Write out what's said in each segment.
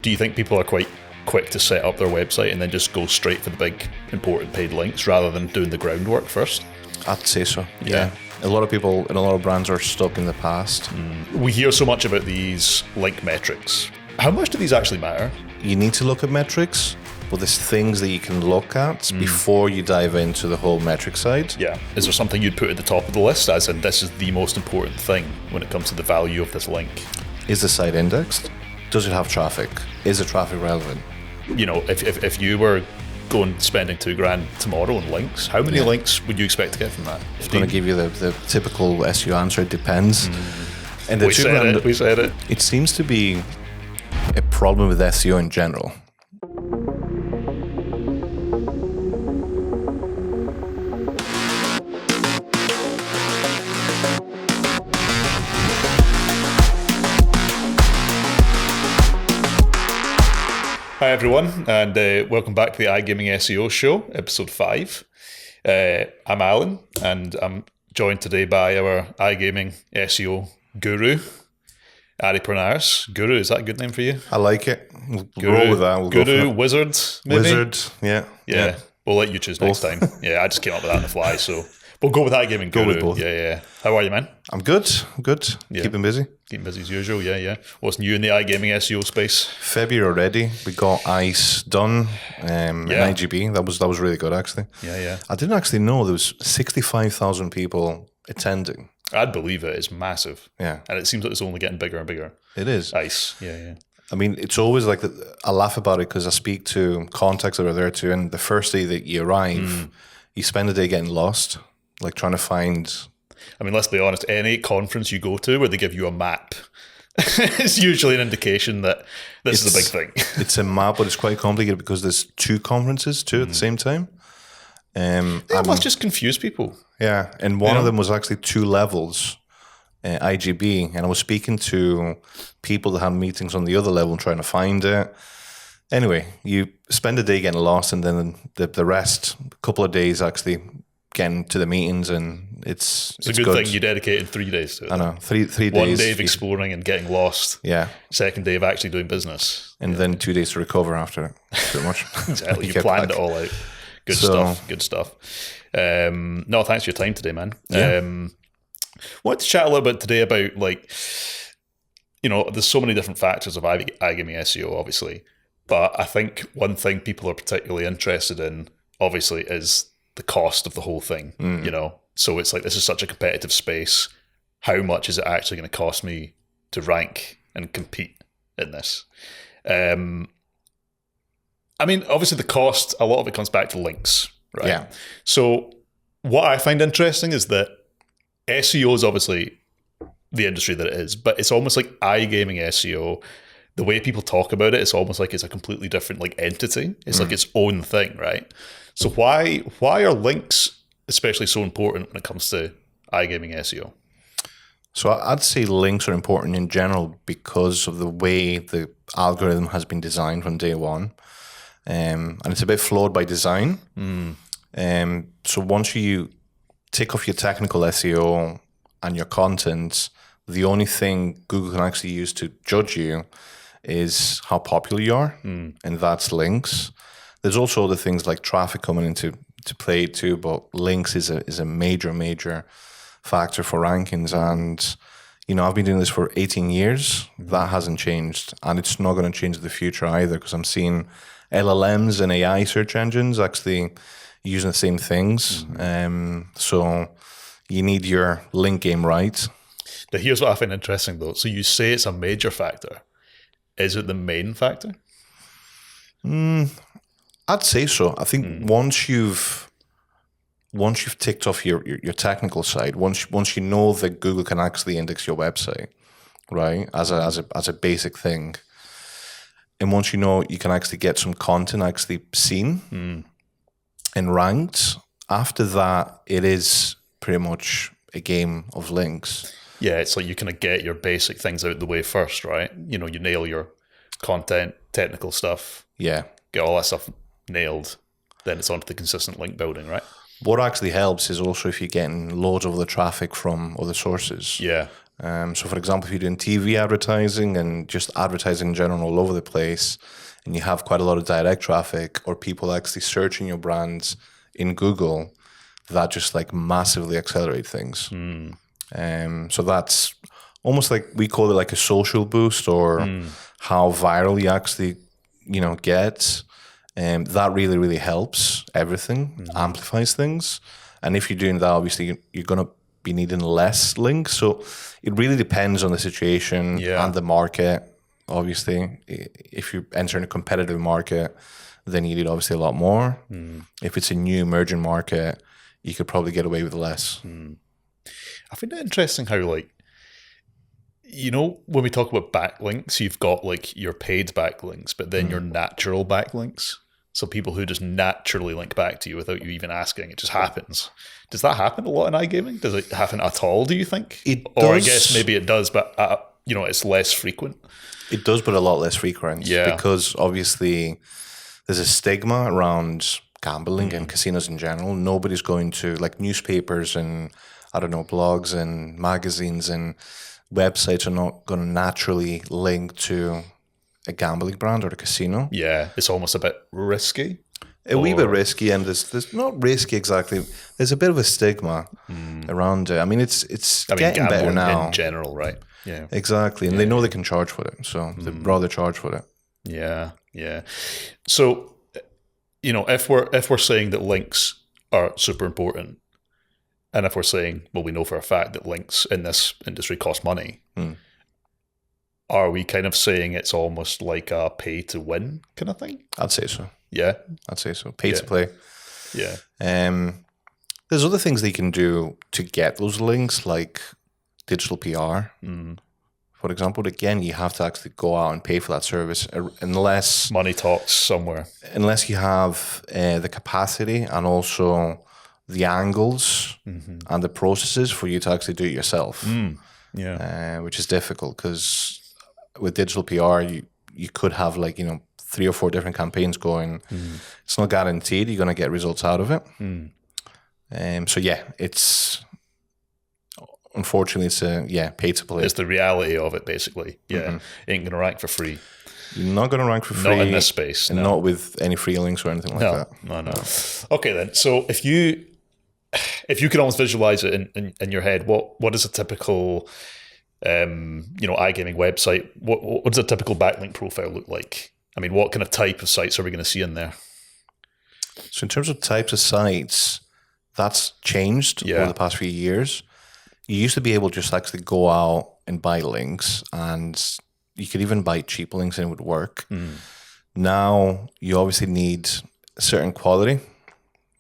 Do you think people are quite quick to set up their website and then just go straight for the big important paid links rather than doing the groundwork first? I'd say so. Yeah. A lot of people and a lot of brands are stuck in the past. We hear so much about these link metrics. How much do these actually matter? You need to look at metrics, but there's things that you can look at before you dive into the whole metric side. Yeah. Is there something you'd put at the top of the list as in this is the most important thing when it comes to the value of this link? Is the site indexed? Does it have traffic? Is the traffic relevant? You know, if you were spending $2,000 tomorrow on links, how many links would you expect to get from that? I'm going to give you the typical SEO answer. It depends. And the We said it. It seems to be a problem with SEO in general. Hi everyone, and welcome back to the iGaming SEO show, episode 5. I'm Alan, and I'm joined today by our iGaming SEO guru, Ari Pernaris. Guru, is that a good name for you? I like it. We'll Guru, roll with that. We'll go guru, for it. wizard, maybe? Wizard, yeah. Yeah, we'll let you choose next time. Yeah, I just came up with that on the fly, so we'll go with iGaming guru. Go with both. Yeah. How are you, man? I'm good. Yeah. Keeping busy. Keeping busy as usual, yeah. What's new in the iGaming SEO space? February already. We got ICE done. And IGB. That was really good, actually. Yeah. I didn't actually know there was 65,000 people attending. I'd believe it. It's massive. Yeah. And it seems like it's only getting bigger and bigger. It is. ICE, yeah. I mean, it's always like, I laugh about it because I speak to contacts that are there too, and the first day that you arrive, you spend the day getting lost, like trying to find... I mean, let's be honest, any conference you go to where they give you a map is usually an indication that this is a big thing. It's a map, but it's quite complicated because there's two conferences too at the same time. It must just confuse people. Yeah, and one of them was actually 2 levels, IGB, and I was speaking to people that had meetings on the other level and trying to find it. Anyway, you spend a day getting lost, and then the rest, a couple of days actually getting to the meetings, and it's a good thing you dedicated 3 days to it. I know, three days. 1 day of exploring and getting lost. Yeah. Second day of actually doing business. And then 2 days to recover after it, pretty much. Exactly. You planned it all out. Good stuff. No, thanks for your time today, man. Yeah. Wanted to chat a little bit today about, like, you know, there's so many different factors of iGaming SEO, obviously. But I think one thing people are particularly interested in, obviously, is the cost of the whole thing, you know? So it's like, this is such a competitive space. How much is it actually going to cost me to rank and compete in this? I mean, obviously the cost, a lot of it comes back to links, right? Yeah. So what I find interesting is that SEO is obviously the industry that it is, but it's almost like iGaming SEO. The way people talk about it, it's almost like it's a completely different like entity. It's like its own thing, right? So why are links especially so important when it comes to iGaming SEO? So I'd say links are important in general because of the way the algorithm has been designed from day one. And it's a bit flawed by design. So once you take off your technical SEO and your content, the only thing Google can actually use to judge you is how popular you are, and that's links. There's also other things like traffic coming into play too, but links is a major factor for rankings. And you know, I've been doing this for 18 years. That hasn't changed, and it's not going to change in the future either, because I'm seeing LLMs and AI search engines actually using the same things. So you need your link game right. Now, here's what I find interesting though. So you say it's a major factor. Is it the main factor? I'd say so. I think once you've ticked off your technical side, once you know that Google can actually index your website, right, as a basic thing, and once you know you can actually get some content actually seen and ranked, after that it is pretty much a game of links. Yeah, it's like you kind of get your basic things out the way first, right? You know, you nail your content, technical stuff. Yeah. Get all that stuff nailed. Then it's on to the consistent link building, right? What actually helps is also if you're getting loads of other traffic from other sources. Yeah. So, for example, if you're doing TV advertising and just advertising in general all over the place, and you have quite a lot of direct traffic or people actually searching your brands in Google, that just like massively accelerate things. So that's almost like we call it like a social boost, or how viral you actually, get. That really, really helps everything, amplifies things. And if you're doing that, obviously you're going to be needing less links. So it really depends on the situation and the market. Obviously, if you're entering a competitive market, then you need obviously a lot more. If it's a new emerging market, you could probably get away with less. I find it interesting how, like, when we talk about backlinks, you've got like your paid backlinks, but then your natural backlinks. So people who just naturally link back to you without you even asking, it just happens. Does that happen a lot in iGaming? Does it happen at all, do you think? It or does. I guess maybe it does, but it's less frequent. It does, but a lot less frequent. Yeah. Because obviously there's a stigma around gambling and casinos in general. Nobody's going to, like, newspapers and, I don't know, blogs and magazines and websites are not going to naturally link to a gambling brand or a casino. Yeah, it's almost a bit risky. A wee bit risky, and there's not risky exactly. There's a bit of a stigma around it. I mean, it's getting better now in general, right? Yeah, exactly. And they know they can charge for it, so they'd rather charge for it. Yeah. So, if we're saying that links are super important, and if we're saying, well, we know for a fact that links in this industry cost money, are we kind of saying it's almost like a pay to win kind of thing? I'd say so. Yeah, I'd say so. Pay to play. Yeah. There's other things they can do to get those links, like digital PR. For example, again, you have to actually go out and pay for that service, unless money talks somewhere. Unless you have the capacity and also the angles and the processes for you to actually do it yourself. Which is difficult, because with digital PR, you could have 3 or 4 different campaigns going. It's not guaranteed you're going to get results out of it. So yeah, it's unfortunately it's pay to play. It's the reality of it, basically. Yeah, ain't going to rank for free. You're not going to rank for free. Not in this space, and not with any free links or anything like that. No. Okay, then. So if you can almost visualize it in your head, what is a typical iGaming website? What does a typical backlink profile look like? I mean, what kind of type of sites are we going to see in there? So in terms of types of sites, that's changed over the past few years. You used to be able to just actually go out and buy links, and you could even buy cheap links and it would work. Now you obviously need a certain quality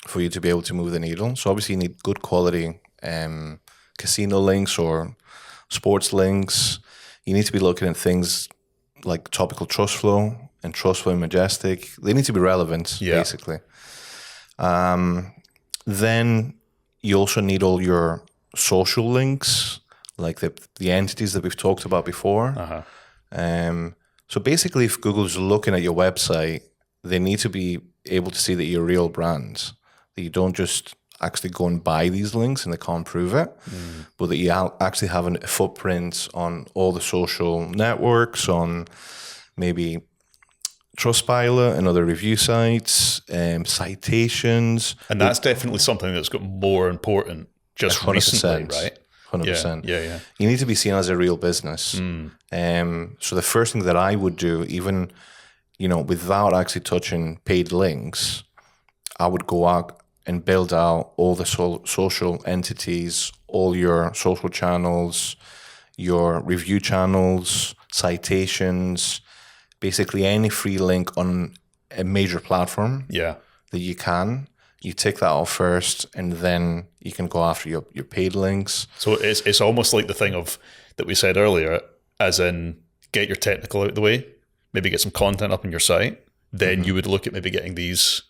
for you to be able to move the needle. So obviously you need good quality casino links or sports links. You need to be looking at things like Topical Trust Flow and Trust Flow and Majestic. They need to be relevant, basically. Then you also need all your social links, like the entities that we've talked about before. So basically, if Google's looking at your website, they need to be able to see that you're a real brand, that you don't just actually go and buy these links and they can't prove it, but that you actually have a footprint on all the social networks, on maybe Trustpilot and other review sites, citations. And that's definitely something that's got more important just 100%, recently, right? 100%. Yeah. You need to be seen as a real business. So the first thing that I would do, even, without actually touching paid links, I would go out and build out all the social entities, all your social channels, your review channels, citations, basically any free link on a major platform that you can. You take that off first, and then you can go after your paid links. So it's almost like the thing that we said earlier, as in get your technical out of the way, maybe get some content up on your site. Then you would look at maybe getting these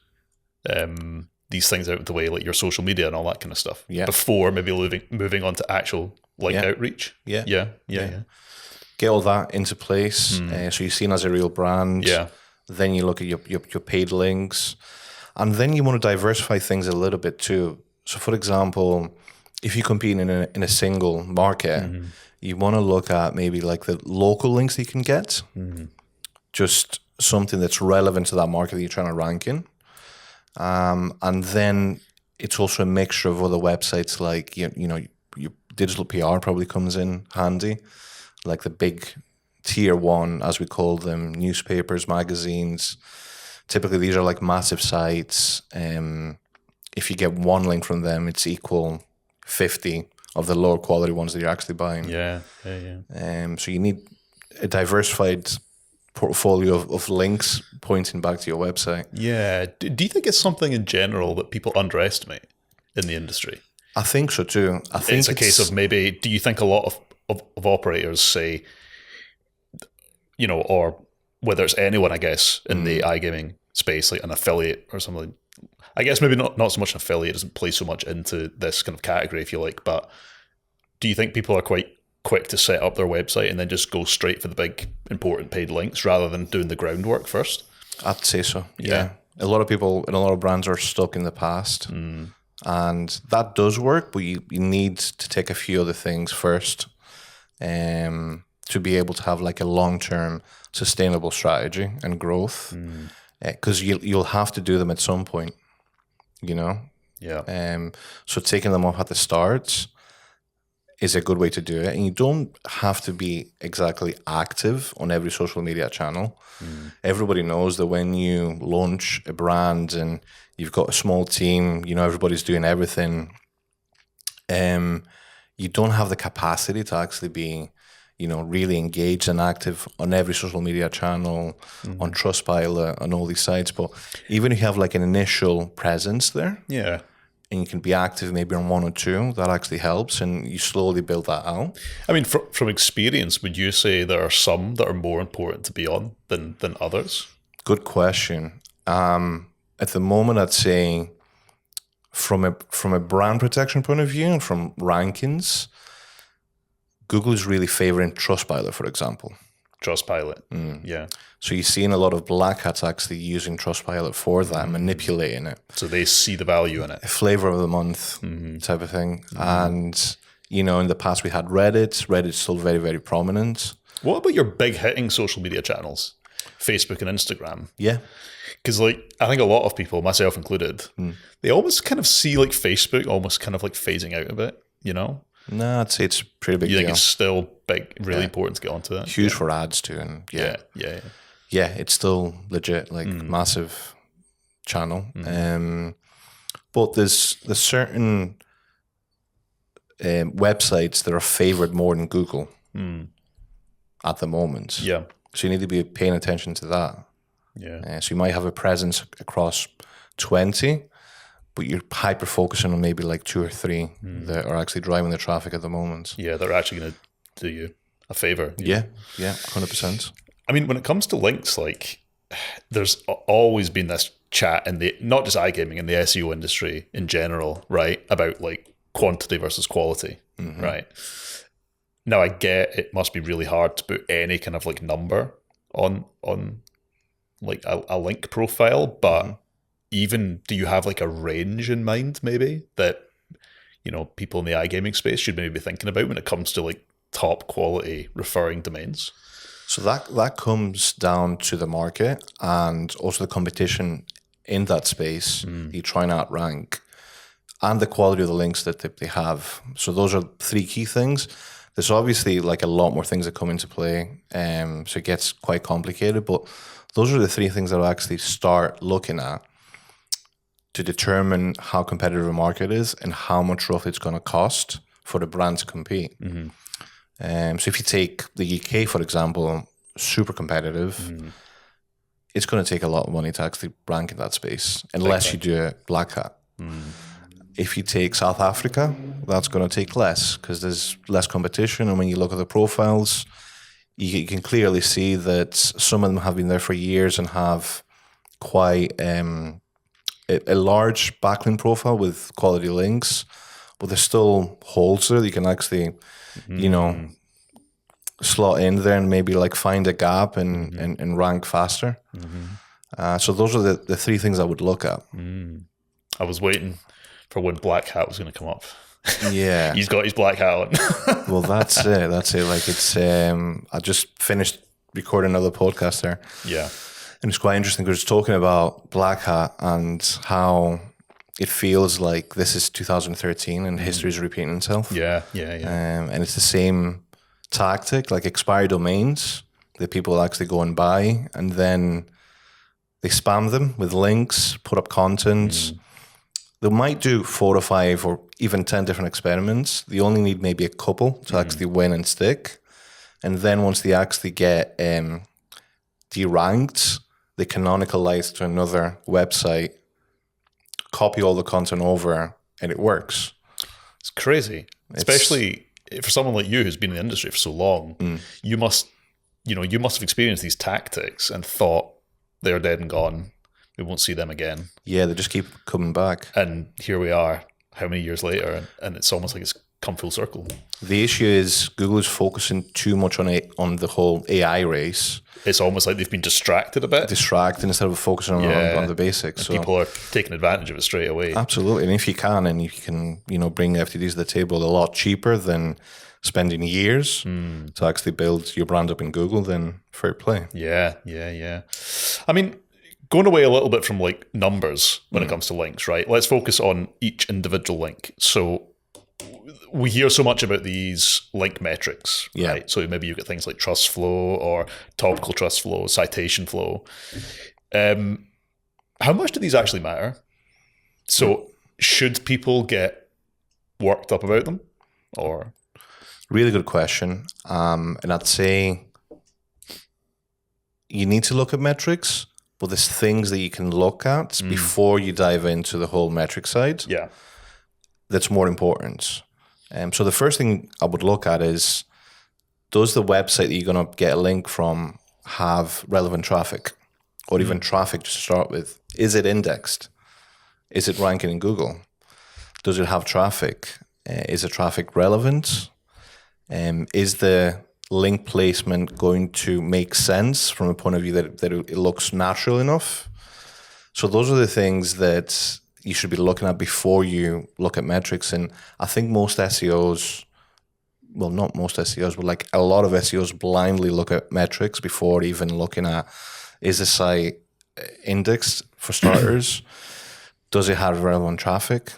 things out of the way, like your social media and all that kind of stuff. Before maybe moving on to actual outreach. Yeah. Get all that into place, so you're seen as a real brand. Then you look at your paid links. And then you want to diversify things a little bit too. So, for example, if you compete in a single market, you want to look at maybe like the local links that you can get, just something that's relevant to that market that you're trying to rank in. And then it's also a mixture of other websites like, your digital PR probably comes in handy, like the big tier one, as we call them, newspapers, magazines. Typically, these are like massive sites. If you get one link from them, it's equal 50 of the lower quality ones that you're actually buying. Yeah. So you need a diversified portfolio of links pointing back to your website. Yeah. Do you think it's something in general that people underestimate in the industry? I think so too. I think it's a case of maybe, do you think a lot of operators say, or whether it's anyone, I guess, in the iGaming space, like an affiliate or something. I guess maybe not so much an affiliate, doesn't play so much into this kind of category, if you like, but do you think people are quite quick to set up their website and then just go straight for the big, important paid links rather than doing the groundwork first? I'd say so, yeah. A lot of people and a lot of brands are stuck in the past. And that does work, but you need to take a few other things first to be able to have like a long-term sustainable strategy and growth. Because you'll have to do them at some point, Yeah. So taking them off at the start is a good way to do it. And you don't have to be exactly active on every social media channel. Everybody knows that when you launch a brand and you've got a small team, everybody's doing everything, you don't have the capacity to actually be, really engaged and active on every social media channel, on Trustpilot, on all these sites. But even if you have like an initial presence there, Yeah. and you can be active maybe on one or two, that actually helps, and you slowly build that out. I mean, from experience, would you say there are some that are more important to be on than others? Good question. At the moment, I'd say from a brand protection point of view and from rankings, Google is really favoring Trustpilot, for example. Trustpilot. Yeah. So you're seeing a lot of black hats actually using Trustpilot for that, manipulating it. So they see the value in it. A flavor of the month type of thing. And, in the past we had Reddit. Reddit's still very, very prominent. What about your big hitting social media channels? Facebook and Instagram? Yeah. Because I think a lot of people, myself included, they almost kind of see like Facebook almost kind of like phasing out a bit, No, I'd say it's a pretty big You think deal. it's still big, really important to get onto that? Huge for ads too. And Yeah. it's still legit, like massive channel. But there's certain websites that are favored more than Google at the moment. Yeah. So you need to be paying attention to that. Yeah. So you might have a presence across 20, but you're hyper focusing on maybe like 2 or 3 that are actually driving the traffic at the moment. Yeah, they're actually going to do you a favor. Yeah, 100%. I mean, when it comes to links, like there's always been this chat in the, not just iGaming, in the SEO industry in general, right? About like quantity versus quality, right? Now I get it must be really hard to put any kind of like number on like a link profile, but even do you have like a range in mind maybe that, people in the iGaming space should maybe be thinking about when it comes to like top quality referring domains? So that comes down to the market and also the competition in that space. You try and outrank, and the quality of the links that they have. So those are 3 key things. There's obviously like a lot more things that come into play, so it gets quite complicated. But those are the 3 things that I'll actually start looking at to determine how competitive a market is and how much roughly it's going to cost for the brand to compete. So if you take the UK, for example, super competitive, it's going to take a lot of money to actually rank in that space, unless you do a black hat. If you take South Africa, that's going to take less because there's less competition. And when you look at the profiles, you can clearly see that some of them have been there for years and have quite a large backlink profile with quality links, but there's still holes there that you can actually, slot in there and maybe like find a gap and rank faster. So those are the 3 things I would look at. I was waiting for when Black Hat was going to come up. Yeah. He's got his black hat on. Well, that's it. That's it. Like it's. I just finished recording another podcast there, Yeah. and it's quite interesting because it's talking about Black Hat and how it feels like this is 2013 and history is repeating itself. Yeah. Yeah. And it's the same tactic, like expired domains that people actually go and buy, and then they spam them with links, put up content. They might do 4 or 5 or even 10 different experiments. They only need maybe a couple to actually win and stick. And then once they actually get deranked, they canonicalize to another website, copy all the content over, and it works. It's crazy. Especially for someone like you who's been in the industry for so long. You must have experienced these tactics and thought they're dead and gone. We won't see them again. Yeah, they just keep coming back. And here we are, how many years later, and it's almost like it's come full circle. The issue is Google is focusing too much on the whole AI race. It's almost like they've been distracted a bit. Distracting instead of focusing on the basics. So people are taking advantage of it straight away. Absolutely. And if you can, bring FTDs to the table a lot cheaper than spending years to actually build your brand up in Google, then fair play. Yeah. I mean, going away a little bit from like numbers when it comes to links, right? Let's focus on each individual link. So we hear so much about these link metrics, right? So maybe you get things like trust flow or topical trust flow, citation flow. How much do these actually matter? So should people get worked up about them, or? Really good question. And I'd say you need to look at metrics, but there's things that you can look at before you dive into the whole metric side. Yeah. That's more important. So the first thing I would look at is, does the website that you're going to get a link from have relevant traffic, or even traffic to start with? Is it indexed? Is it ranking in Google? Does it have traffic? Is the traffic relevant? Is the link placement going to make sense from a point of view that it looks natural enough? So those are the things that you should be looking at before you look at metrics. And I think most SEOs, well, not most SEOs, but like a lot of SEOs blindly look at metrics before even looking at, is the site indexed for starters? Does it have relevant traffic?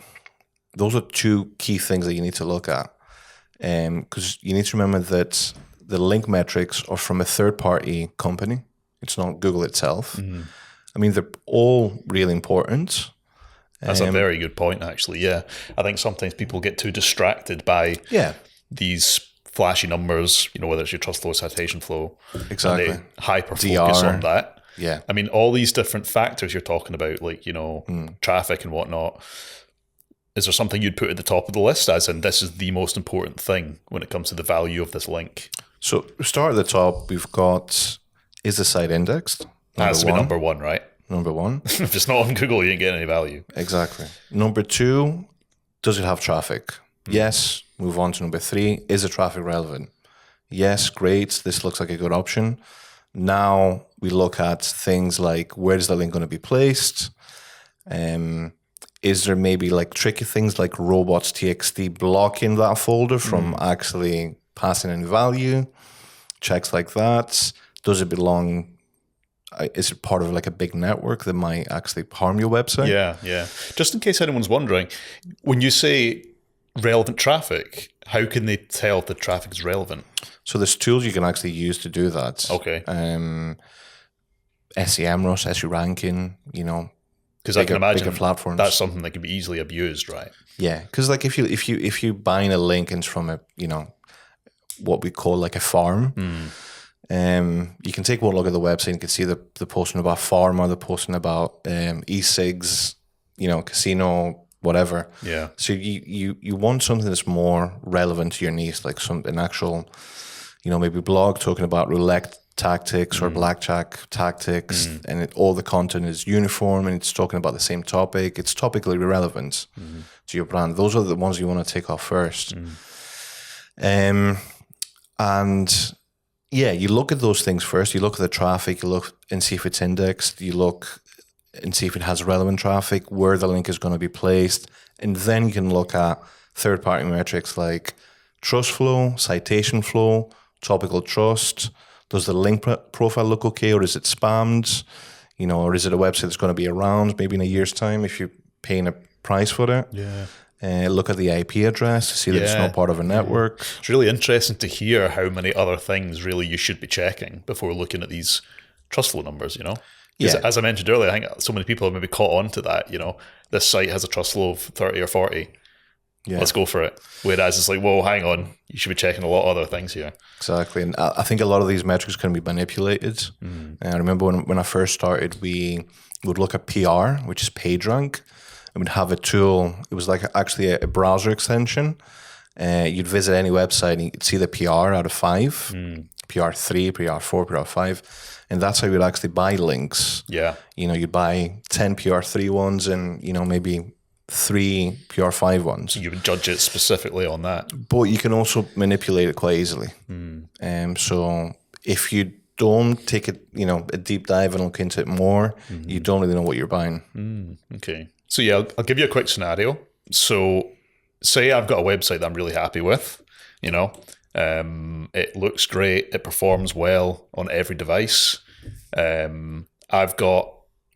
Those are 2 key things that you need to look at. Because you need to remember that the link metrics are from a third-party company. It's not Google itself. I mean, they're all really important. That's a very good point, actually. Yeah. I think sometimes people get too distracted by these flashy numbers, whether it's your trust flow, citation flow. Exactly. And they hyper-focus on that. Yeah. I mean, all these different factors you're talking about, like, traffic and whatnot. Is there something you'd put at the top of the list as in this is the most important thing when it comes to the value of this link? So start at the top. We've got, is the site indexed? Has to be number 1, right? Number 1. If it's not on Google, you ain't getting any value. Exactly. Number 2, does it have traffic? Yes. Move on to number 3. Is the traffic relevant? Yes, great. This looks like a good option. Now we look at things like, where is the link going to be placed? Is there maybe like tricky things like robots.txt blocking that folder from actually passing any value? Checks like that. Does it belong? Is it part of like a big network that might actually harm your website? Yeah. Just in case anyone's wondering, when you say relevant traffic, how can they tell if the traffic is relevant? So there's tools you can actually use to do that. Okay. SEMrush, SEO ranking, because I can imagine bigger platforms. That's something that can be easily abused, right? Yeah, because like if you buying a link and it's from a what we call like a farm, you can take one look at the website and you can see the posting about farmer, the posting about e-cigs, casino, whatever. Yeah. So you want something that's more relevant to your niche, like an actual, maybe blog talking about roulette tactics or blackjack tactics, and all the content is uniform and it's talking about the same topic. It's topically relevant to your brand. Those are the ones you want to take off first. And yeah, you look at those things first. You look at the traffic, you look and see if it's indexed, you look and see if it has relevant traffic, where the link is going to be placed, and then you can look at third-party metrics like trust flow, citation flow, topical trust. Does the link profile look okay, or is it spammed? Or is it a website that's going to be around maybe in a year's time if you're paying a price for it? Yeah. Look at the IP address to see that it's not part of a network. It's really interesting to hear how many other things really you should be checking before looking at these trust flow numbers, Yeah. As I mentioned earlier, I think so many people have maybe caught on to that, this site has a trust flow of 30 or 40. Yeah. Let's go for it. Whereas it's like, whoa, hang on, you should be checking a lot of other things here. Exactly. And I think a lot of these metrics can be manipulated. And I remember when I first started, we would look at PR, which is PageRank, and we'd have a tool. It was like actually a browser extension. You'd visit any website and you'd see the PR out of 5, PR3, PR4, PR5. And that's how you'd actually buy links. Yeah. You'd buy 10 PR3 ones and, maybe 3 PR5 ones. You would judge it specifically on that. But you can also manipulate it quite easily. So if you don't take a deep dive and look into it more, you don't really know what you're buying. Okay. So yeah, I'll give you a quick scenario. So say I've got a website that I'm really happy with, it looks great, it performs well on every device. I've got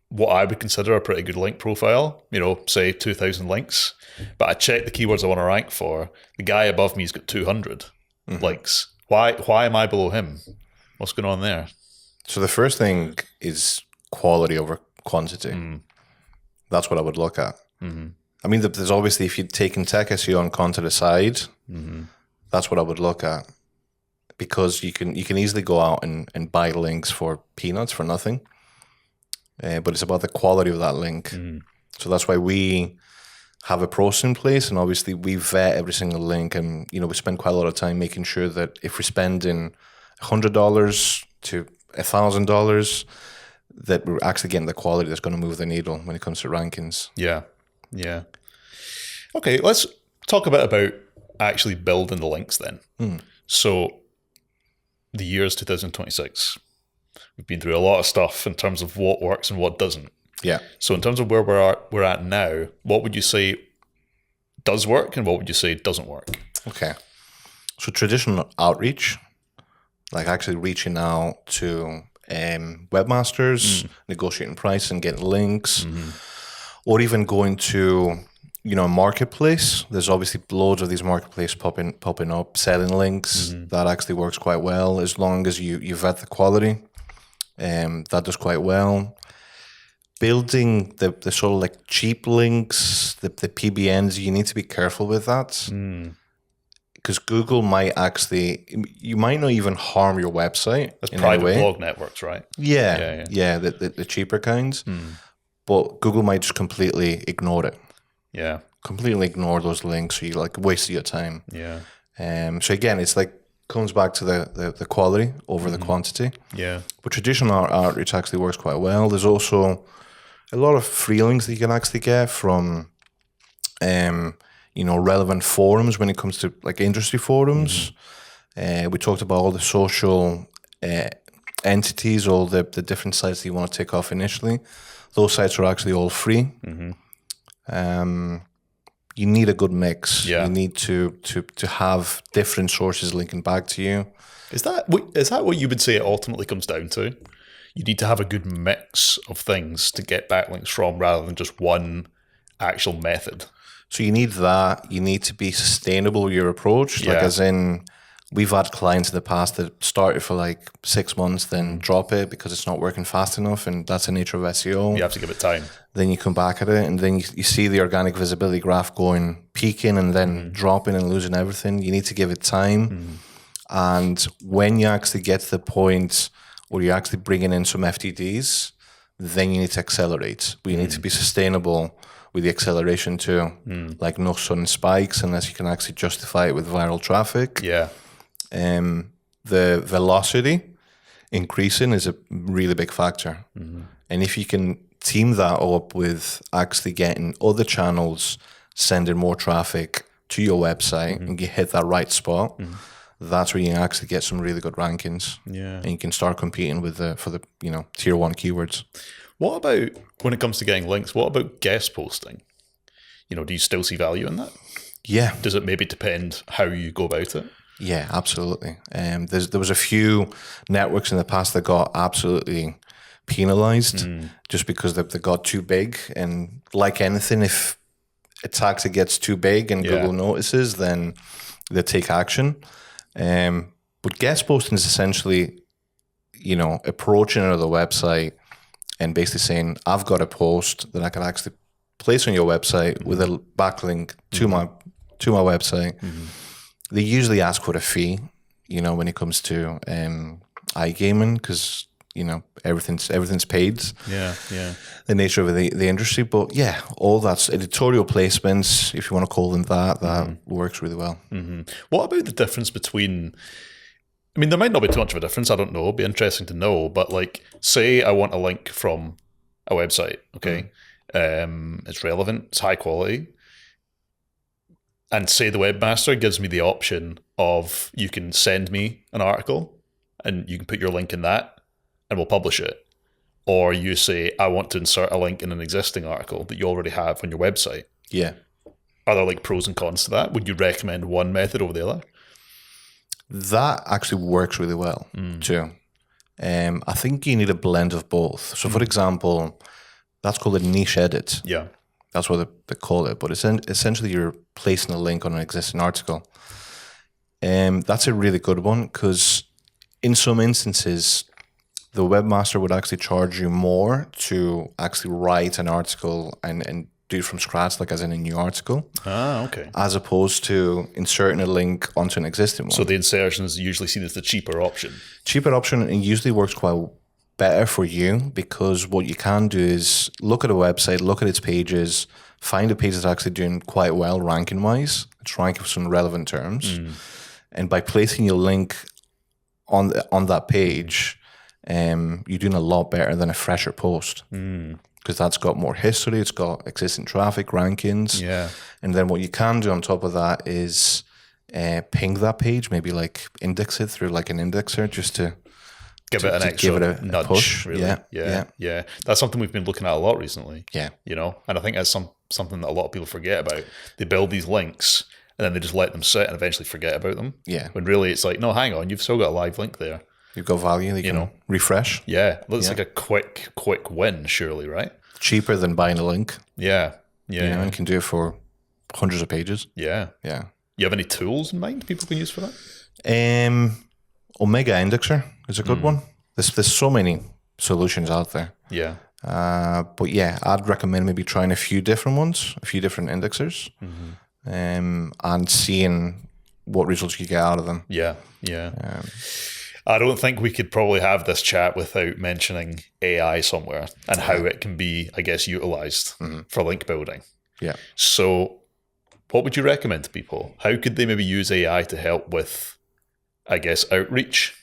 what I would consider a pretty good link profile, say 2,000 links, but I check the keywords I want to rank for. The guy above me's got 200 links. Why am I below him? What's going on there? So the first thing is quality over quantity. That's what I would look at. I mean, there's obviously, if you're taking tech SEO and content aside, that's what I would look at, because you can easily go out and buy links for peanuts, for nothing. But it's about the quality of that link. So that's why we have a process in place, and obviously we vet every single link, and we spend quite a lot of time making sure that if we're spending $100 to $1,000, that we're actually getting the quality that's going to move the needle when it comes to rankings. Yeah. Okay, let's talk a bit about actually building the links then. So the year is 2026. We've been through a lot of stuff in terms of what works and what doesn't. Yeah. So in terms of where we're at now, what would you say does work and what would you say doesn't work? Okay. So traditional outreach, like actually reaching out to webmasters, negotiating price and getting links, or even going to a marketplace. There's obviously loads of these marketplaces popping up, selling links. That actually works quite well as long as you vet the quality. That does quite well. Building the sort of like cheap links, the PBNs, you need to be careful with that. Because Google might actually, you might not even harm your website. That's in private any way. blog networks, right? Yeah, the cheaper kinds. But Google might just completely ignore it. Yeah. Completely ignore those links, so you like waste your time. Yeah. So again, it's like comes back to the quality over the quantity. Yeah. But traditional outreach actually works quite well. There's also a lot of free links that you can actually get from relevant forums when it comes to like industry forums. We talked about all the social entities, all the different sites that you want to take off initially. Those sites are actually all free. You need a good mix. Yeah. You need to have different sources linking back to you. Is that what you would say it ultimately comes down to? You need to have a good mix of things to get backlinks from, rather than just one actual method. So you need that. You need to be sustainable with your approach. Like as in, we've had clients in the past that started for like 6 months, then drop it because it's not working fast enough, and that's the nature of SEO. You have to give it time. Then you come back at it, and then you see the organic visibility graph peaking and then dropping and losing everything. You need to give it time. And when you actually get to the point where you're actually bringing in some FTDs, then you need to accelerate. But you need to be sustainable with the acceleration too. Like no sudden spikes unless you can actually justify it with viral traffic. Yeah. The velocity increasing is a really big factor. And if you can team that up with actually getting other channels sending more traffic to your website and you hit that right spot, that's where you can actually get some really good rankings. Yeah. And you can start competing with for the tier 1 keywords. What about when it comes to getting links? What about guest posting? Do you still see value in that? Yeah. Does it maybe depend how you go about it? Yeah, absolutely. There was a few networks in the past that got absolutely penalized just because they got too big. And like anything, if a taxa gets too big and Google notices, then they take action. But guest posting is essentially, approaching another website and basically saying, I've got a post that I can actually place on your website with a backlink to my website. They usually ask for a fee, when it comes to iGaming, because everything's paid. Yeah. The nature of the industry, but yeah, all that's editorial placements, if you want to call them that works really well. What about the difference between? I mean, there might not be too much of a difference. I don't know. It'd be interesting to know. But like, say I want a link from a website. Okay, it's relevant. It's high quality. And say the webmaster gives me the option of you can send me an article and you can put your link in that and we'll publish it. Or you say, I want to insert a link in an existing article that you already have on your website. Yeah. Are there like pros and cons to that? Would you recommend one method over the other? That actually works really well too. I think you need a blend of both. So for example, that's called a niche edit. Yeah. That's what they call it. But essentially you're placing a link on an existing article. That's a really good one because in some instances, the webmaster would actually charge you more to actually write an article and do it from scratch, like as in a new article. Okay. As opposed to inserting a link onto an existing one. So the insertion is usually seen as the cheaper option. Cheaper option, and usually works quite better for you because what you can do is look at a website, look at its pages, find a page that's actually doing quite well ranking wise. It's ranking for some relevant terms. And by placing your link on that page, you're doing a lot better than a fresher post. Because that's got more history, it's got existing traffic, rankings. Yeah. And then what you can do on top of that is ping that page, maybe like index it through like an indexer just to give it an extra give it a nudge, push. really. Yeah. That's something we've been looking at a lot recently. Yeah. And I think that's something that a lot of people forget about. They build these links and then they just let them sit and eventually forget about them. Yeah. When really it's like, no, hang on, you've still got a live link there. You've got value, you can refresh. Yeah. Looks like a quick win, surely, right? Cheaper than buying a link. Yeah. Yeah. You can do it for hundreds of pages. Yeah. Yeah. You have any tools in mind people can use for that? Omega Indexer is a good one. There's so many solutions out there. Yeah. But yeah, I'd recommend maybe trying a few different ones, a few different indexers, and seeing what results you get out of them. Yeah. I don't think we could probably have this chat without mentioning AI somewhere and how it can be, I guess, utilized for link building. Yeah. So what would you recommend to people? How could they maybe use AI to help with, I guess, outreach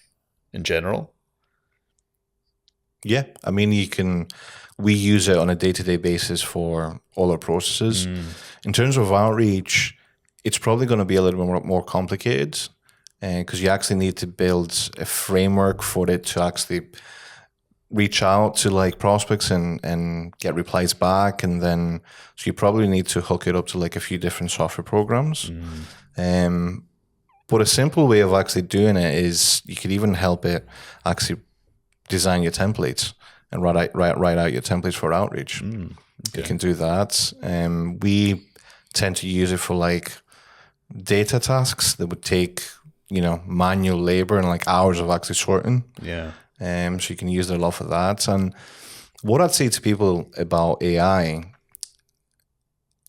in general? Yeah. I mean, we use it on a day-to-day basis for all our processes. In terms of outreach, it's probably going to be a little bit more complicated because you actually need to build a framework for it to actually reach out to like prospects and get replies back. And then, so you probably need to hook it up to like a few different software programs. But a simple way of actually doing it is you could even help it actually design your templates and write out your templates for outreach. You can do that. We tend to use it for like data tasks that would take, manual labor and like hours of actually sorting. Yeah. So you can use it a lot for that. And what I'd say to people about AI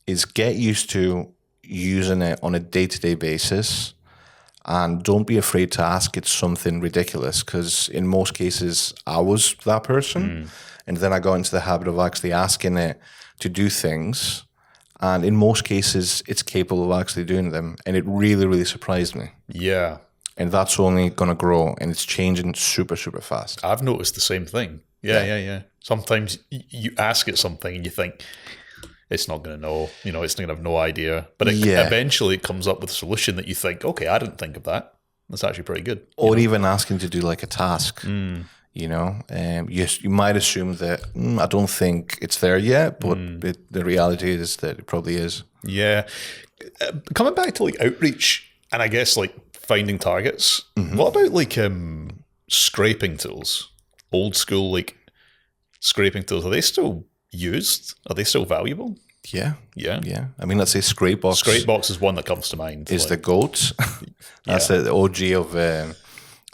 is get used to using it on a day-to-day basis and don't be afraid to ask it something ridiculous because in most cases I was that person and then I got into the habit of actually asking it to do things and in most cases it's capable of actually doing them and it really, really surprised me. Yeah. And that's only going to grow and it's changing super, super fast. I've noticed the same thing. Yeah. Sometimes you ask it something and you think, it's not going to know, it's not going to have no idea. But eventually it comes up with a solution that you think, okay, I didn't think of that. That's actually pretty good. Or even asking to do like a task. You know, you might assume that I don't think it's there yet, but the reality is that it probably is. Yeah. Coming back to like outreach and I guess like finding targets, what about like scraping tools? Old school like scraping tools, are they still used? Are they still valuable? Yeah. Yeah. Yeah. I mean, let's say Scrapebox. Scrapebox is one that comes to mind. Is the GOAT. That's the OG of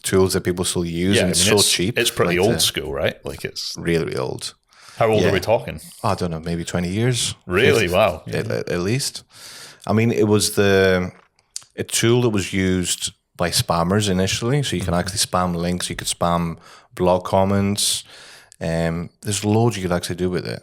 tools that people still use, and it's so cheap. It's pretty old school, right? Like it's really, really old. How old are we talking? I don't know, maybe 20 years. Really? Wow. At least. I mean, it was a tool that was used by spammers initially, so you can actually spam links, you could spam blog comments. There's loads you could actually do with it.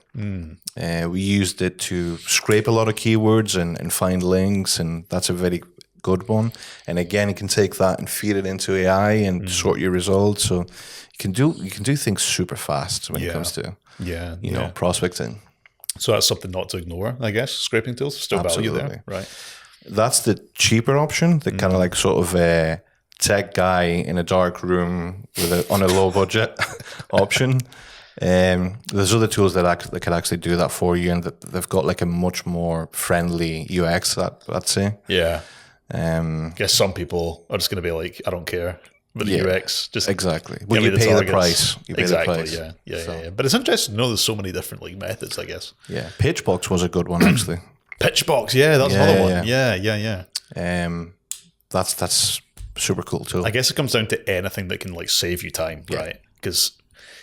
We used it to scrape a lot of keywords and find links, and that's a very good one. And again, you can take that and feed it into AI and sort your results. So you can do things super fast when it comes to you know, prospecting. So that's something not to ignore, I guess. Scraping tools still value there, right? That's the cheaper option. The kind of like sort of a tech guy in a dark room on a low budget option. There's other tools that can actually do that for you, and that they've got like a much more friendly UX. I'd say. Yeah. I guess some people are just going to be like, I don't care with the UX. Just exactly. Well, you pay the price. You pay the price. Yeah. But it's interesting to know there's so many different like methods, I guess. Yeah. Pitchbox was a good one actually. Pitchbox, that's another one. Yeah. That's super cool too. I guess it comes down to anything that can like save you time, right? Because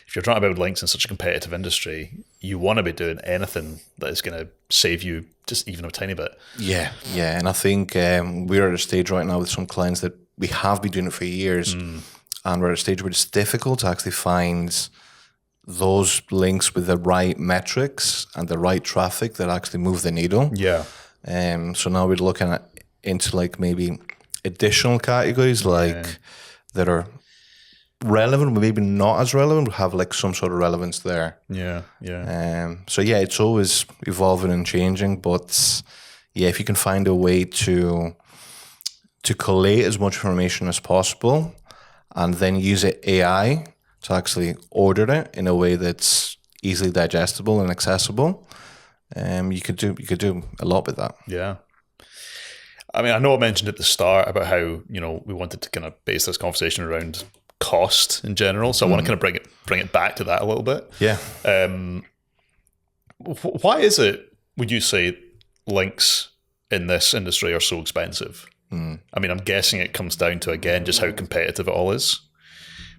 if you're trying to build links in such a competitive industry, you want to be doing anything that is going to save you just even a tiny bit. Yeah. And I think we're at a stage right now with some clients that we have been doing it for years, and we're at a stage where it's difficult to actually find those links with the right metrics and the right traffic that actually move the needle. Yeah. So now we're looking into like maybe additional categories like that are relevant, but maybe not as relevant, have like some sort of relevance there. Yeah. So it's always evolving and changing, but if you can find a way to collate as much information as possible and then use AI to actually order it in a way that's easily digestible and accessible, you could do a lot with that. Yeah. I mean, I know I mentioned at the start about how, you know, we wanted to kind of base this conversation around cost in general. So I want to kind of bring it back to that a little bit. Yeah. Why is it, would you say, links in this industry are so expensive? I mean, I'm guessing it comes down to, again, just how competitive it all is.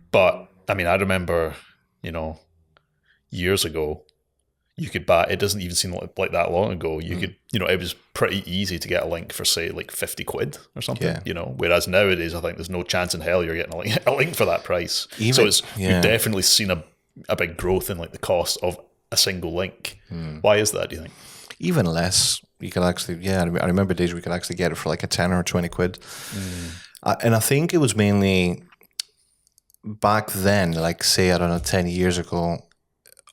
But I mean, I remember, you know, years ago, you could buy, it doesn't even seem like that long ago, you could, you know, it was pretty easy to get a link for, say, like 50 quid or something, you know, whereas nowadays, I think there's no chance in hell you're getting a link for that price. So we've definitely seen a big growth in like the cost of a single link. Why is that, do you think? Even less. You could actually, I remember days we could actually get it for like a 10 or 20 quid. And I think it was mainly back then, like say, I don't know, 10 years ago,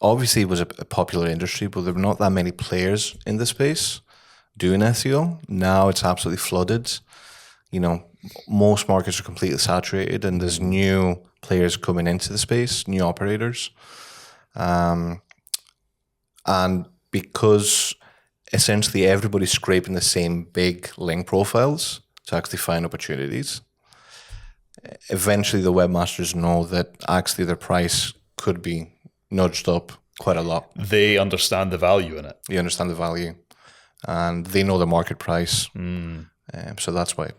obviously it was a popular industry, but there were not that many players in the space doing SEO. Now it's absolutely flooded. You know, most markets are completely saturated and there's new players coming into the space, new operators. And because essentially everybody's scraping the same big link profiles to actually find opportunities, eventually the webmasters know that actually their price could be nudged up quite a lot. They understand the value in it. They understand the value, and they know the market price. So that's why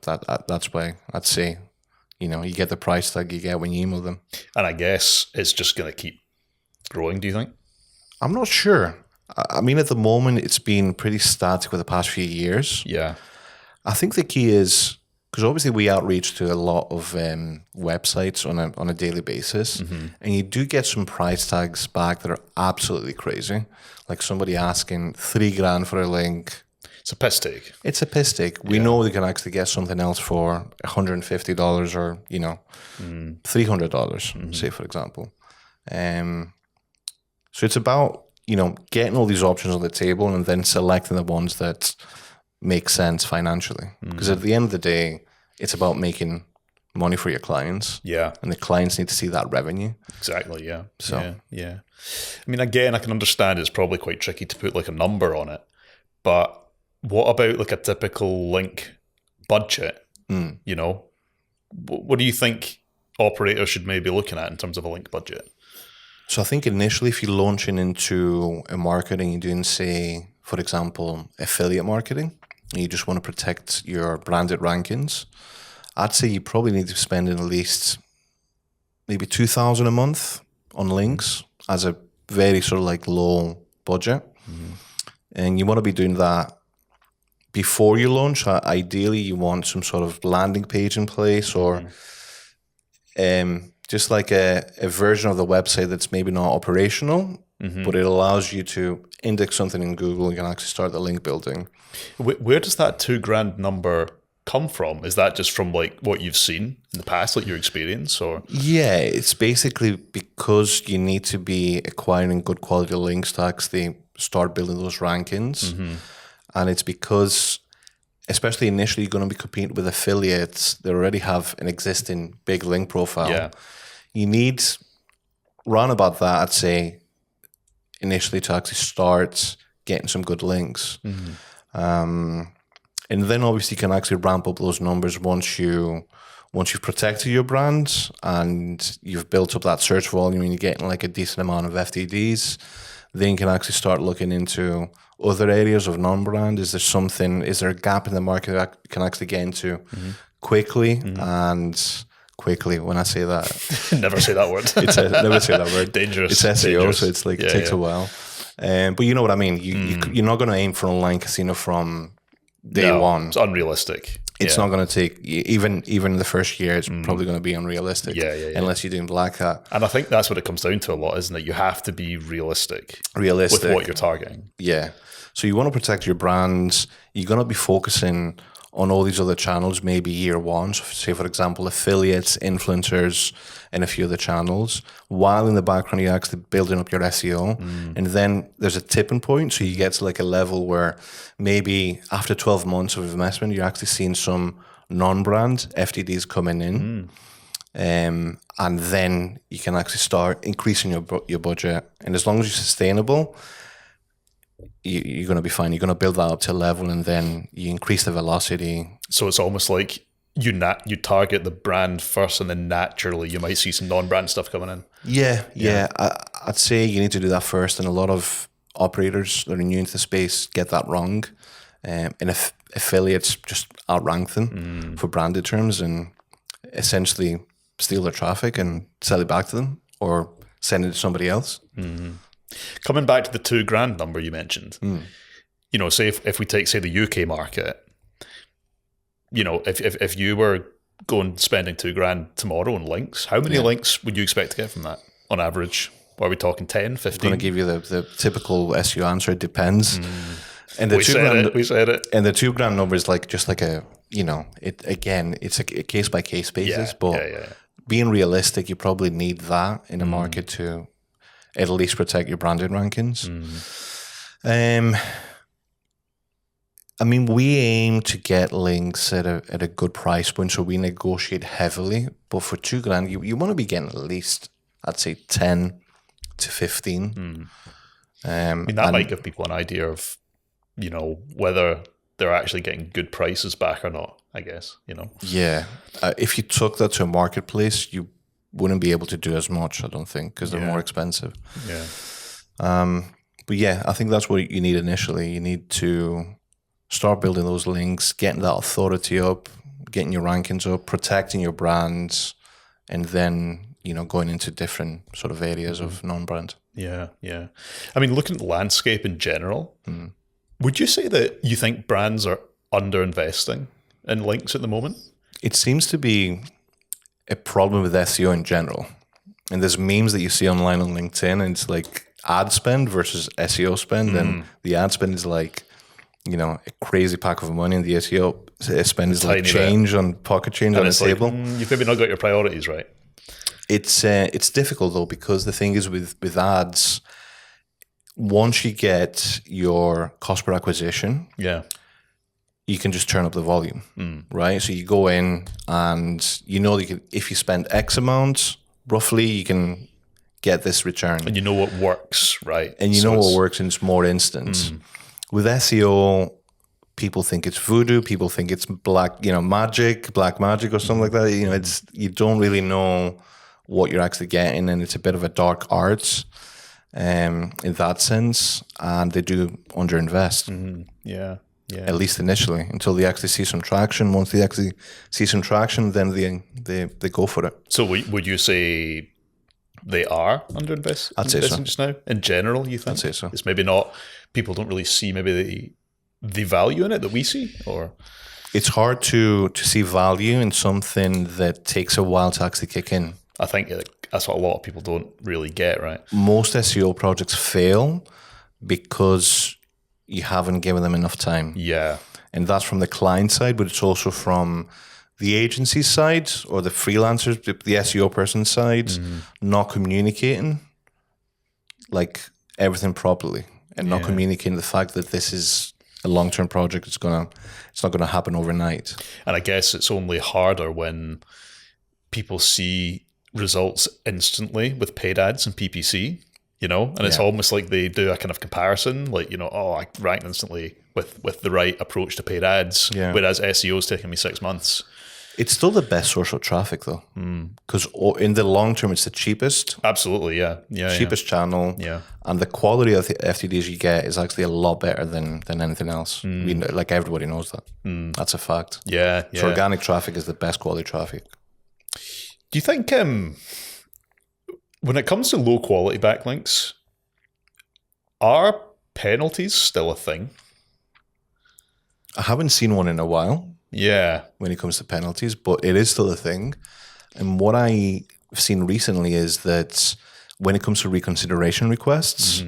I'd say, you know, you get the price tag you get when you email them. And I guess it's just going to keep growing, do you think? I'm not sure. I mean, at the moment, it's been pretty static for the past few years. Yeah. I think the key is, because obviously we outreach to a lot of websites on a daily basis, and you do get some price tags back that are absolutely crazy. Like somebody asking $3,000 for a link. It's a piss take. It's a piss take. We know they can actually get something else for $150 or, you know, $300, say, for example. So it's about, you know, getting all these options on the table and then selecting the ones that make sense financially. Because at the end of the day, it's about making money for your clients, Yeah, and the clients need to see that revenue. exactly. Yeah. So- yeah. I mean, again, I can understand it's probably quite tricky to put like a number on it, but what about like a typical link budget? You know, what do you think operators should maybe be looking at in terms of a link budget? So I think initially, if you're launching into a marketing, you're doing, say, for example, affiliate marketing, and you just want to protect your branded rankings, I'd say you probably need to spend at least maybe $2,000 a month on links as a very sort of like low budget. And you want to be doing that before you launch. Ideally, you want some sort of landing page in place, or just like a version of the website that's maybe not operational, but it allows you to index something in Google. You can actually start the link building. Where does that $2,000 number come from? Is that just from like what you've seen in the past, like your experience, or? Yeah, it's basically because you need to be acquiring good quality links to actually start building those rankings. And it's because, especially initially, you're going to be competing with affiliates that already have an existing big link profile. Yeah. You need, round about that, I'd say, initially to actually start getting some good links. And then obviously you can actually ramp up those numbers once you've protected your brand and you've built up that search volume and you're getting like a decent amount of FTDs. Then you can actually start looking into other areas of non-brand. Is there a gap in the market that you can actually get into quickly? And quickly, when I say that, Never say that word. never say that word. Dangerous. It's SEO, Dangerous. so it's like it takes a while. But you know what I mean. You're not going to aim for online casino from day one. It's unrealistic. It's not going to take even the first year. It's probably going to be unrealistic. Yeah. Unless you're doing black hat. And I think that's what it comes down to a lot, isn't it? You have to be realistic Realistic with what you're targeting. Yeah. So you want to protect your brands. You're going to be focusing on all these other channels, maybe year one. So say, for example, affiliates, influencers, and a few other channels, while in the background, you're actually building up your SEO. And then there's a tipping point. So you get to like a level where maybe after 12 months of investment, you're actually seeing some non-brand FTDs coming in. And then you can actually start increasing your budget. And as long as you're sustainable, you're going to be fine. You're going to build that up to a level, and then you increase the velocity. So it's almost like you target the brand first, and then naturally you might see some non-brand stuff coming in. Yeah. I'd say you need to do that first, and a lot of operators that are new into the space get that wrong. And if affiliates just outrank them for branded terms and essentially steal their traffic and sell it back to them or send it to somebody else. Coming back to the $2,000 number you mentioned, you know, say if we take, say, the UK market, you know, if you were spending $2,000 tomorrow on links, how many links would you expect to get from that on average? Are we talking 10, 15? I'm going to give you the typical SEO answer. It depends. And the we said it. And the $2,000 number is like just like a, you know, it's a case by case basis. Being realistic, you probably need that in the market to at least protect your branded rankings. I mean, we aim to get links at a good price point, so we negotiate heavily. But for $2,000, you want to be getting at least, I'd say, 10 to 15. I mean, that might give people an idea of, you know, whether they're actually getting good prices back or not, I guess, you know. Yeah. If you took that to a marketplace, you wouldn't be able to do as much, I don't think, because they're more expensive. Yeah. But yeah, I think that's what you need initially. You need to start building those links, getting that authority up, getting your rankings up, protecting your brands, and then, you know, going into different sort of areas of non-brand. Yeah. I mean, looking at the landscape in general, would you say that you think brands are under-investing in links at the moment? It seems to be a problem with SEO in general. And there's memes that you see online on LinkedIn, and it's like ad spend versus SEO spend. And the ad spend is like, you know, a crazy pack of money, and the SEO spend is like change on pocket change on a table. Like, you've maybe not got your priorities right. It's difficult though, because the thing is with ads, once you get your cost per acquisition, you can just turn up the volume, right? So you go in and you know that if you spend X amount, roughly, you can get this return. And you know what works, right? And you know what works, and it's more instant. With SEO, people think it's voodoo. People think it's black magic or something like that. You don't really know what you're actually getting, and it's a bit of a dark art in that sense. And they do underinvest. Yeah. At least initially, until they actually see some traction. Once they actually see some traction, then they go for it. So would you say they are underinvesting I'd say so. just now? In general, you think? I'd say so. It's maybe not, people don't really see maybe the value in it that we see, or? It's hard to see value in something that takes a while to actually kick in. I think that's what a lot of people don't really get, right? Most SEO projects fail because you haven't given them enough time. Yeah. And that's from the client side, but it's also from the agency side or the freelancers, the SEO person side, not communicating like everything properly and not communicating the fact that this is a long-term project. It's not gonna happen overnight. And I guess it's only harder when people see results instantly with paid ads and PPC, and it's almost like they do a kind of comparison, like, I ranked instantly with the right approach to paid ads, whereas SEO is taking me 6 months. It's still the best source of traffic, though, because in the long term, it's the cheapest. Absolutely, yeah. Cheapest channel. Yeah. And the quality of the FTDs you get is actually a lot better than anything else. Like everybody knows that. That's a fact. Yeah. So organic traffic is the best quality traffic. Do you think when it comes to low quality backlinks, are penalties still a thing? I haven't seen one in a while. Yeah. When it comes to penalties, but it is still a thing. And what I've seen recently is that when it comes to reconsideration requests,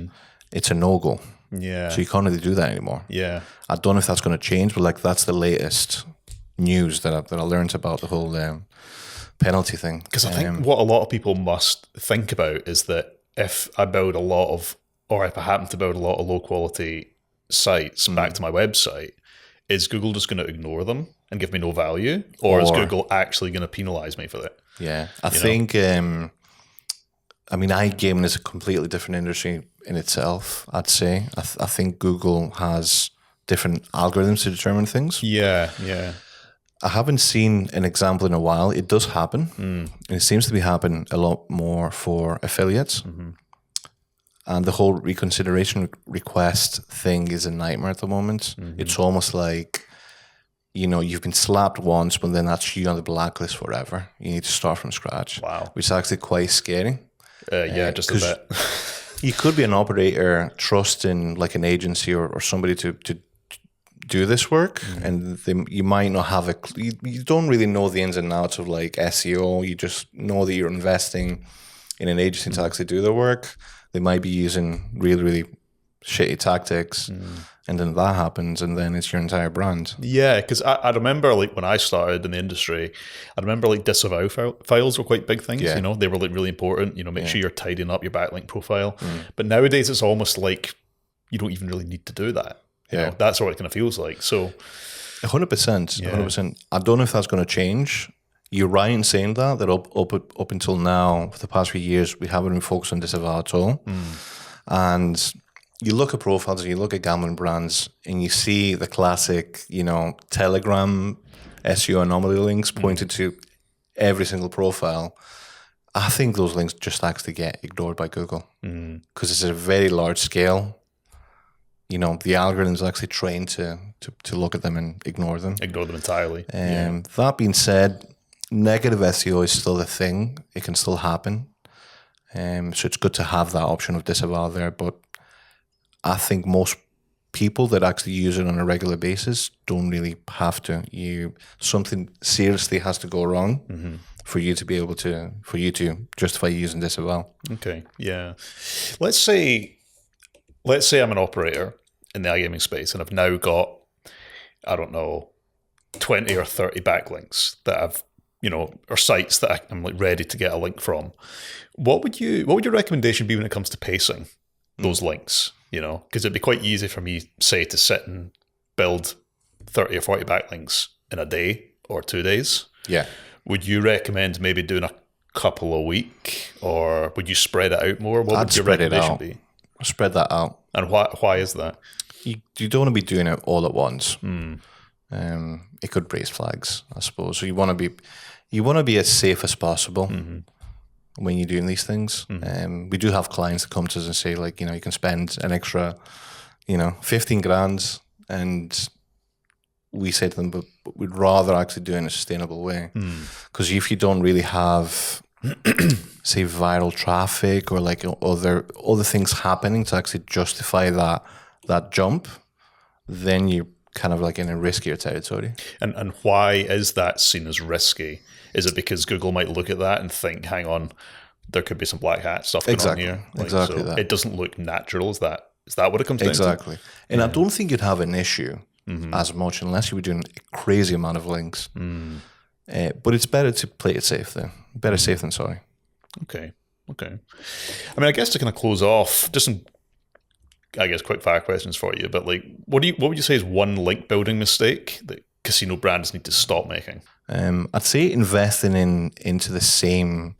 it's a no-go. Yeah. So you can't really do that anymore. Yeah. I don't know if that's going to change, but that's the latest news that I learned about the whole penalty thing. Because I think what a lot of people must think about is that if I build if I happen to build a lot of low quality sites back to my website, is Google just going to ignore them and give me no value? Or is Google actually going to penalize me for that? Yeah. I think, iGaming is a completely different industry in itself, I'd say. I think Google has different algorithms to determine things. Yeah. I haven't seen an example in a while. It does happen. And it seems to be happening a lot more for affiliates. And the whole reconsideration request thing is a nightmare at the moment. It's almost like, you've been slapped once, but then that's you on the blacklist forever. You need to start from scratch. Wow. Which is actually quite scary. Just a bit. You could be an operator trusting like an agency or somebody to do this work, and you might not have you don't really know the ins and outs of like SEO. You just know that you're investing in an agency to actually do the work. They might be using really, really shitty tactics, and then that happens, and then it's your entire brand. Yeah, because I remember when I started in the industry, I remember disavow files were quite big things. Yeah. They were really important. Make sure you're tidying up your backlink profile. But nowadays it's almost like you don't even really need to do that. That's what it kind of feels like. So 100%, 100%. I don't know if that's going to change. You're right in saying that up until now, for the past few years, we haven't been focused on disavow at all. And you look at profiles and you look at gambling brands and you see the classic, Telegram SEO anomaly links pointed to every single profile. I think those links just actually get ignored by Google because it's a very large scale. The algorithm's actually trained to look at them and ignore them. Ignore them entirely. That being said, negative SEO is still a thing. It can still happen. So it's good to have that option of disavow there. But I think most people that actually use it on a regular basis don't really have to. Something seriously has to go wrong for you to be able to, justify using disavow. Okay, yeah. Let's say I'm an operator in the iGaming space and I've now got, 20 or 30 backlinks that I've, or sites that I'm ready to get a link from. What would your recommendation be when it comes to pacing those links? Because it'd be quite easy for me, say, to sit and build 30 or 40 backlinks in a day or 2 days. Yeah. Would you recommend maybe doing a couple a week, or would you spread it out more? What I'd would your spread it recommendation out. be? Spread that out. And why is that? You don't want to be doing it all at once. It could raise flags, I suppose. So you want to be as safe as possible when you're doing these things. We do have clients that come to us and say, like, you can spend an extra, 15 grand, and we say to them, but we'd rather actually do it in a sustainable way. Because if you don't really have, say, viral traffic or like other things happening to actually justify that jump, then you're kind of like in a riskier territory. And why is that seen as risky? Is it because Google might look at that and think, hang on, there could be some black hat stuff going on here? Exactly that. It doesn't look natural. Is that what it comes down to? Exactly. And I don't think you'd have an issue as much unless you were doing a crazy amount of links. But it's better to play it safe then. Better safe than sorry. Okay. I mean, I guess to kind of close off, just some, I guess, quick fire questions for you. But like, what would you say is one link building mistake that casino brands need to stop making? I'd say investing into the same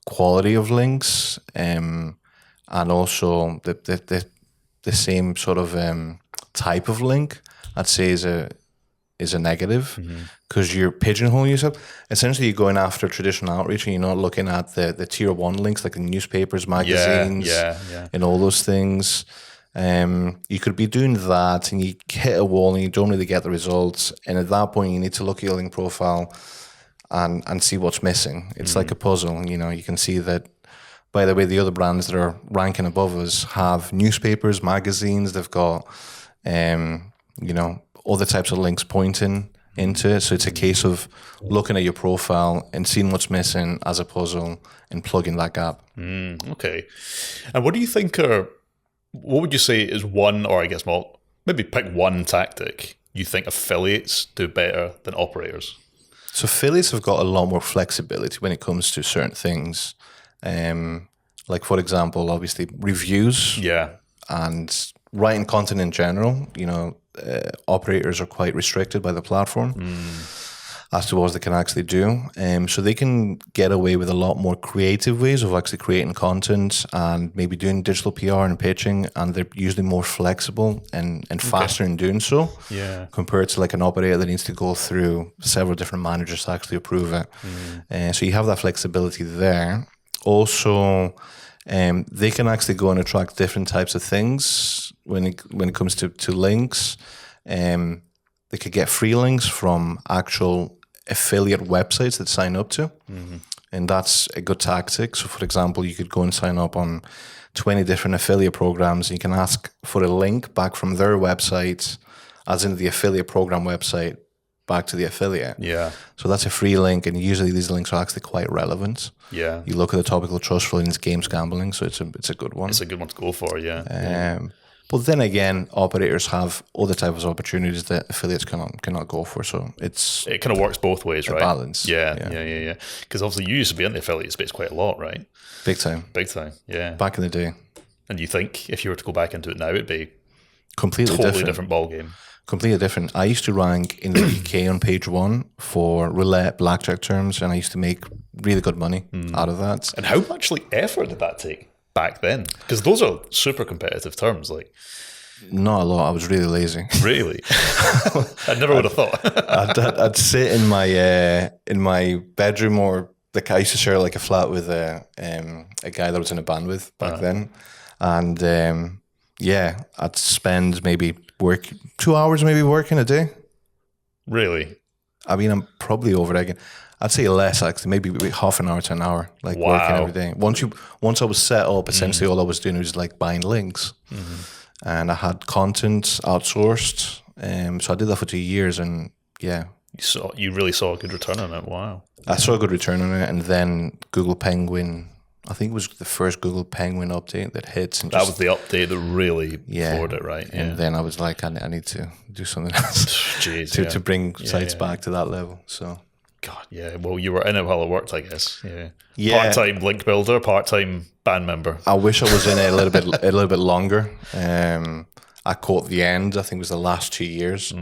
quality of links, and also the same sort of type of link. I'd say is a negative, because you're pigeonholing yourself. Essentially, you're going after traditional outreach, and you're not looking at the tier one links like the newspapers, magazines, and all those things. You could be doing that, and you hit a wall, and you don't really get the results. And at that point, you need to look at your link profile and see what's missing. It's like a puzzle. You can see that. By the way, the other brands that are ranking above us have newspapers, magazines. They've got, other types of links pointing into it. So it's a case of looking at your profile and seeing what's missing as a puzzle and plugging that gap. Okay. And what do you think what would you say is one, or I guess, well, maybe pick one tactic you think affiliates do better than operators? So affiliates have got a lot more flexibility when it comes to certain things. Like, for example, obviously reviews. Yeah. And writing content in general, operators are quite restricted by the platform as to what they can actually do. So they can get away with a lot more creative ways of actually creating content and maybe doing digital PR and pitching, and they're usually more flexible and faster in doing so. Yeah. Compared to like an operator that needs to go through several different managers to actually approve it. So you have that flexibility there. Also, they can actually go and attract different types of things when it comes to links. They could get free links from actual affiliate websites that sign up to, and that's a good tactic. So, for example, you could go and sign up on 20 different affiliate programs. And you can ask for a link back from their website, as in the affiliate program website, back to the affiliate. Yeah. So that's a free link, and usually these links are actually quite relevant. Yeah. You look at the topical trust rulings, games gambling, so it's a good one. It's a good one to go for, yeah. But then again, operators have other types of opportunities that affiliates cannot go for. So it kind of works both ways, right? Balance. Yeah. Because obviously you used to be in the affiliate space quite a lot, right? Big time, yeah. Back in the day. And you think if you were to go back into it now, it'd be completely different ball game. Completely different. I used to rank in the UK on page one for roulette, blackjack terms, and I used to make really good money out of that. And how much effort did that take back then? Because those are super competitive terms. Not a lot. I was really lazy. Really? I never would have thought. I'd sit in my bedroom, or I used to share a flat with a guy that I was in a band with back then, and I'd spend maybe 2 hours maybe working a day. Really? I mean, I'm probably over it again. I'd say less, actually, maybe half an hour to an hour, working every day. Once I was set up, essentially all I was doing was buying links, and I had content outsourced. So I did that for 2 years, and you really saw a good return on it. Wow. I saw a good return on it, and then Google Penguin. I think it was the first Google Penguin update that hits. And that was the update that really floored it, right? Yeah. And then I was like, I need to do something else to bring sites back to that level. So, God, yeah. Well, you were in it while it worked, I guess. Yeah. Part-time link builder, part-time band member. I wish I was in it a little bit longer. I caught the end. I think it was the last 2 years.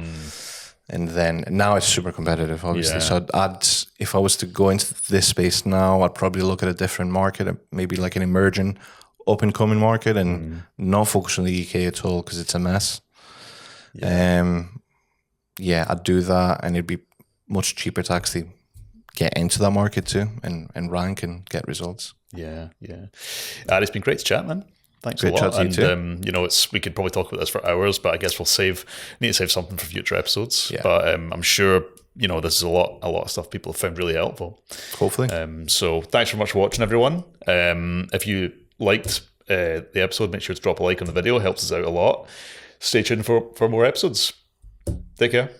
And then now it's super competitive, obviously. Yeah. So if I was to go into this space now, I'd probably look at a different market, maybe like an emerging, up and coming market, and not focus on the UK at all because it's a mess. Yeah, I'd do that, and it'd be much cheaper to actually get into that market too, and rank and get results. Yeah. It's been great to chat, man. Thanks Great a lot. chat to you And we could probably talk about this for hours, but I guess need to save something for future episodes. Yeah. But I'm sure this is a lot of stuff people have found really helpful. Hopefully. So thanks very much for watching, everyone. If you liked the episode, make sure to drop a like on the video. It helps us out a lot. Stay tuned for more episodes. Take care.